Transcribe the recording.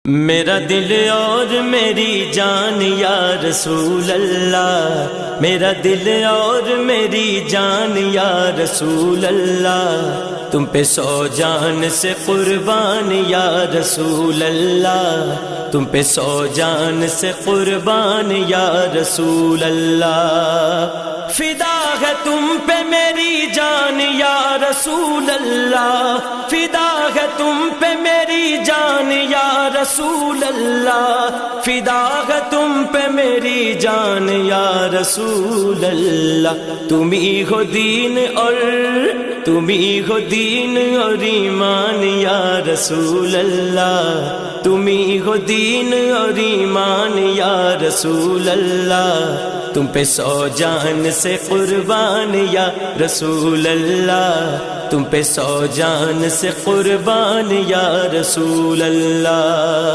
میرا دل اور میری جان یا رسول اللہ، میرا دل اور میری جان یا رسول اللہ، تم پہ 100 جان سے قربان یا رسول اللہ، تم پہ 100 جان سے قربان یا رسول اللہ، فدا ہے تم پہ میری جان یا رسول اللہ، فدا ہے تم پہ میری جان یا رسول اللہ، فدا ہے تم پہ میری جان یا رسول اللہ، تم ہی ہو دین اور تم ہی ہو دین اور ایمان یا رسول اللہ، تم ہی ہو دین اور ایمان یا رسول اللہ، تم پہ 100 جان سے قربان یا رسول اللہ، تم پہ 100 جان سے قربان یا رسول اللہ۔